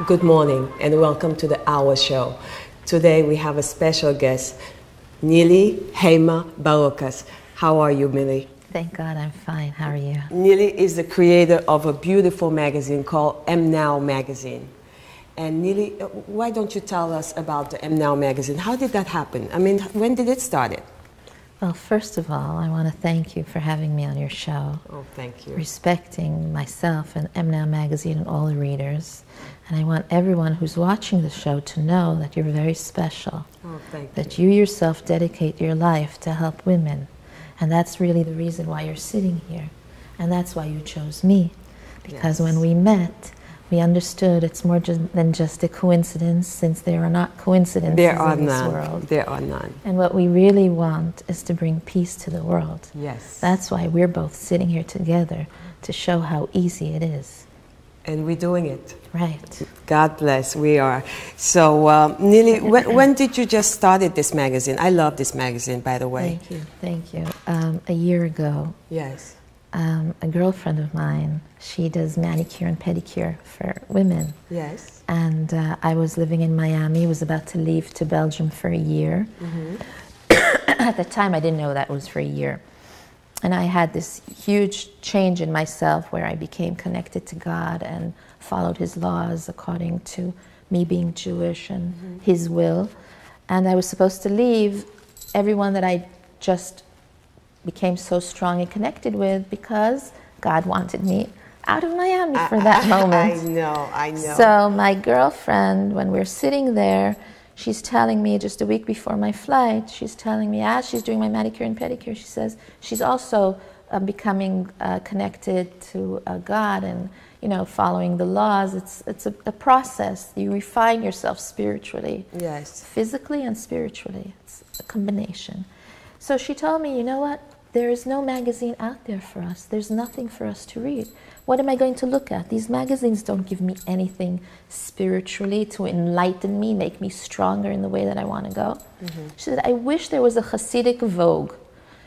Good morning and welcome to the AWA show. Today we have a special guest, Nilli Barokas. How are you, Nilli? Thank God I'm fine. How are you? Nilli is the creator of a beautiful magazine called Now magazine. And Nilli, why don't you tell us about the Now magazine? How did that happen? I mean, when did it start? Well, first of all, I want to thank you for having me on your show. Oh, thank you. Respecting myself and Now magazine and all the readers. And I want everyone who's watching the show to know that you're very special. Oh, thank you. That you yourself dedicate your life to help women. And that's really the reason why you're sitting here. And that's why you chose me. Because when we met, we understood it's more than just a coincidence, since there are not coincidences in this world. There are none. And what we really want is to bring peace to the world. Yes. That's why we're both sitting here together, to show how easy it is. And we're doing it. Right. God bless, we are. So, Nilli, when did you just started this magazine? I love this magazine, by the way. Thank you, thank you. A year ago, yes, a girlfriend of mine, she does manicure and pedicure for women. Yes. And I was living in Miami, was about to leave to Belgium for a year. Mm-hmm. At the time, I didn't know that was for a year. And I had this huge change in myself where I became connected to God and followed His laws according to me being Jewish and His will. And I was supposed to leave everyone that I just became so strong and connected with, because God wanted me out of Miami for that moment. I know. So my girlfriend, when we're sitting there, she's telling me just a week before my flight, she's telling me, as she's doing my manicure and pedicure, she says she's also becoming connected to God and, you know, following the laws. It's a process. You refine yourself spiritually. Yes. Physically and spiritually. It's a combination. So she told me, you know what? There is no magazine out there for us. There's nothing for us to read. What am I going to look at? These magazines don't give me anything spiritually to enlighten me, make me stronger in the way that I want to go. Mm-hmm. She said, I wish there was a Hasidic Vogue,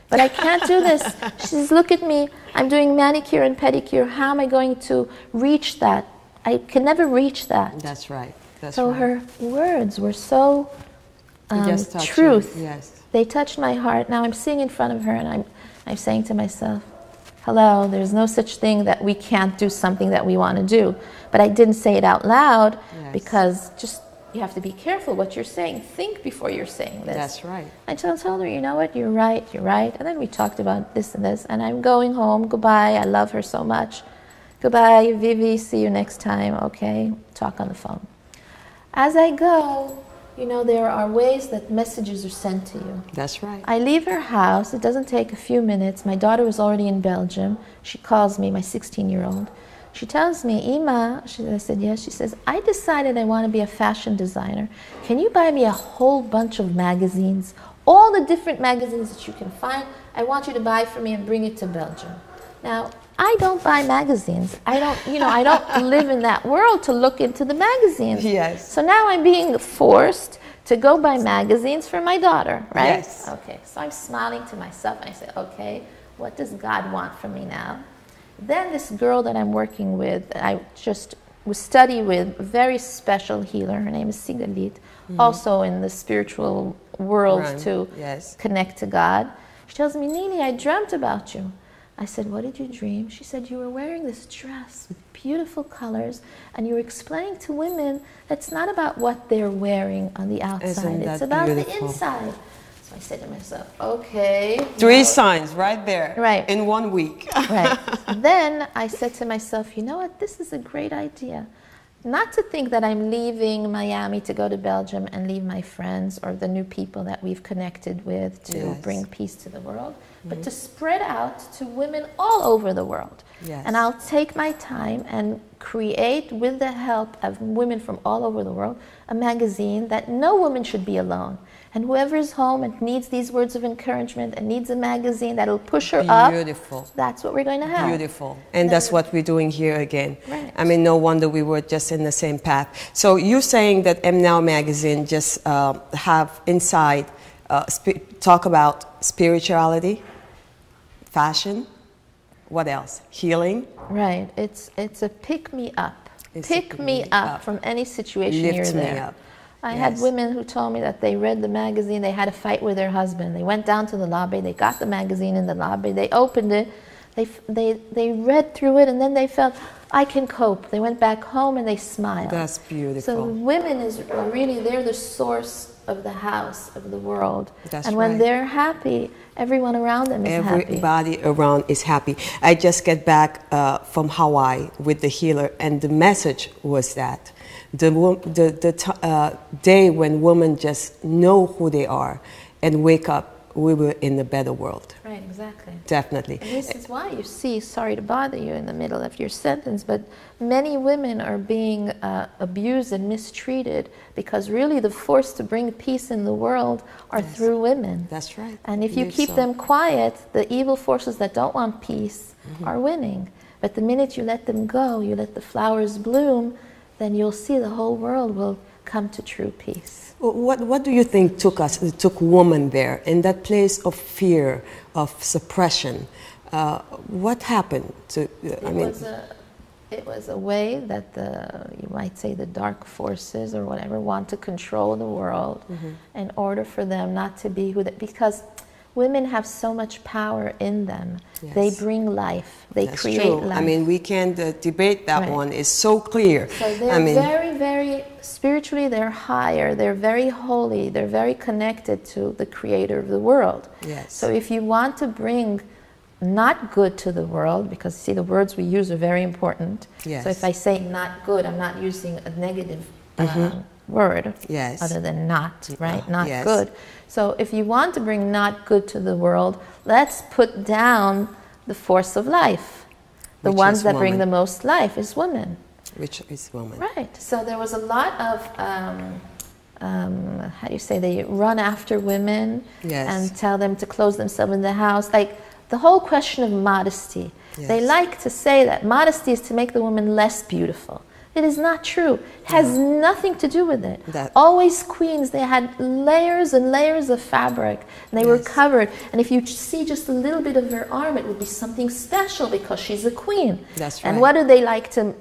but I can't do this. She says, look at me. I'm doing manicure and pedicure. How am I going to reach that? I can never reach that. That's right. So her words were so truth. Yes. They touched my heart. Now I'm sitting in front of her and I'm saying to myself, hello, there's no such thing that we can't do something that we want to do. But I didn't say it out loud, because just you have to be careful what you're saying. Think before you're saying this. That's right. I told her, you know what, you're right. And then we talked about this and this, and I'm going home. Goodbye, I love her so much. Goodbye, Vivi, see you next time. Okay, talk on the phone. As I go, you know, there are ways that messages are sent to you. That's right. I leave her house. It doesn't take a few minutes. My daughter was already in Belgium. She calls me, my 16-year-old. She tells me, Ima, I said, yes. She says, I decided I want to be a fashion designer. Can you buy me a whole bunch of magazines? All the different magazines that you can find. I want you to buy for me and bring it to Belgium. Now, I don't buy magazines. I don't live in that world to look into the magazines. Yes. So now I'm being forced to go buy magazines for my daughter, right? Yes. Okay, so I'm smiling to myself and I say, okay, what does God want from me now? Then this girl that I'm working with, I just was study with, a very special healer. Her name is Sigalit, also in the spiritual world to connect to God. She tells me, Nini, I dreamt about you. I said, what did you dream? She said, you were wearing this dress with beautiful colors, and you were explaining to women that it's not about what they're wearing on the outside. It's about the inside. So I said to myself, okay. Three signs right there. Right. In 1 week. Right. Then I said to myself, you know what? This is a great idea. Not to think that I'm leaving Miami to go to Belgium and leave my friends or the new people that we've connected with to bring peace to the world, but to spread out to women all over the world. Yes. And I'll take my time and create, with the help of women from all over the world, a magazine that no woman should be alone. And whoever is home and needs these words of encouragement and needs a magazine that'll push her up, that's what we're going to have. Beautiful. And that's what we're doing here again. Right. I mean, no wonder we were just in the same path. So you're saying that Now magazine just have inside, talk about spirituality, fashion, what else? Healing? Right. It's a pick-me-up. pick me up from any situation you're Lift me there. up. I Yes. had women who told me that they read the magazine, they had a fight with their husband. They went down to the lobby, they got the magazine in the lobby, they opened it, they read through it, and then they felt, I can cope. They went back home and they smiled. That's beautiful. So women are really, they're the source of the house, of the world. That's and when right. they're happy, everyone around them is happy. Everybody around is happy. I just get back from Hawaii with the healer, and the message was that the day when women just know who they are and wake up, we were in a better world. Right, exactly. Definitely. And this is why you see, sorry to bother you in the middle of your sentence, but many women are being abused and mistreated because really the force to bring peace in the world are through women. That's right. And if you Believe keep so. them quiet, the evil forces that don't want peace are winning. But the minute you let them go, you let the flowers bloom, then you'll see the whole world will come to true peace. What do you think took women there in that place of fear, of suppression? What happened to? It was a way that you might say the dark forces or whatever want to control the world in order for them not to be who they, because women have so much power in them. Yes. They bring life. They That's create true. life. I mean, we can't debate that Right. one. It's so clear. So they're very, very, spiritually they're higher, they're very holy, they're very connected to the creator of the world. Yes. So if you want to bring not good to the world, because see the words we use are very important. Yes. So if I say not good, I'm not using a negative word Yes. other than not, right? Not yes. good. So if you want to bring not good to the world, let's put down the force of life. The Which ones is that bring woman. the most life is women. Which is woman. Right. So there was a lot of, how do you say, they run after women Yes. and tell them to close themselves in the house. Like the whole question of modesty. Yes. They like to say that modesty is to make the woman less beautiful. It is not true. It has nothing to do with it. Always queens, they had layers and layers of fabric, and they were covered. And if you see just a little bit of her arm, it would be something special because she's a queen. That's right. And what do they like to,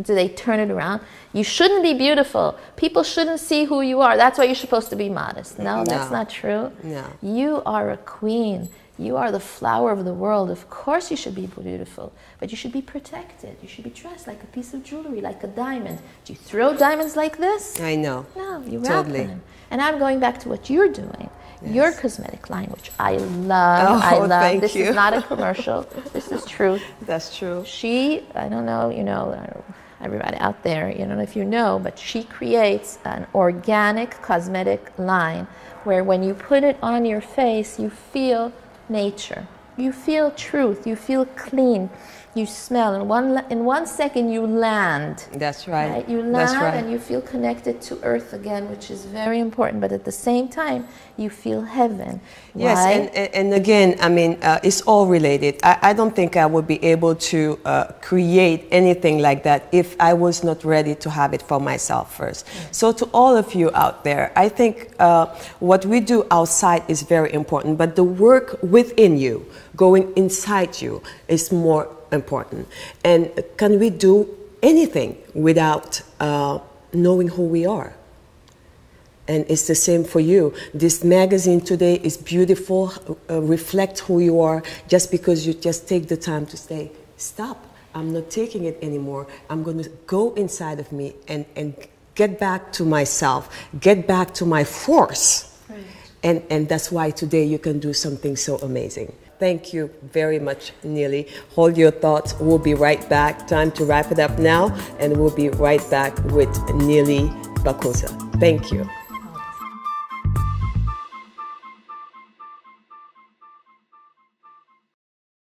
do they turn it around? You shouldn't be beautiful. People shouldn't see who you are. That's why you're supposed to be modest. No, that's not true. No. You are a queen. You are the flower of the world. Of course you should be beautiful, but you should be protected. You should be dressed like a piece of jewelry, like a diamond. Do you throw diamonds like this? I know. No, you wrap them. And I'm going back to what you're doing. Your cosmetic line, which I love. Oh, I love. thank This you. is not a commercial. This is truth. That's true. She, I don't know, everybody out there, I don't know if you know, but she creates an organic cosmetic line where when you put it on your face, you feel nature. You feel truth. You feel clean. You smell. In one second, you land. That's right. You land That's right. and you feel connected to earth again, which is very important. But at the same time, you feel heaven. Yes, Why? and again, I mean, it's all related. I don't think I would be able to create anything like that if I was not ready to have it for myself first. So to all of you out there, I think what we do outside is very important, but the work within you, going inside you, is more important. And can we do anything without knowing who we are? And it's the same for you. This magazine today is beautiful, reflect who you are, just because you just take the time to say, stop, I'm not taking it anymore. I'm going to go inside of me and get back to myself, get back to my force. Right. And that's why today you can do something so amazing. Thank you very much, Nilli. Hold your thoughts. We'll be right back. Time to wrap it up now, and we'll be right back with Nilli Barokas. Thank you.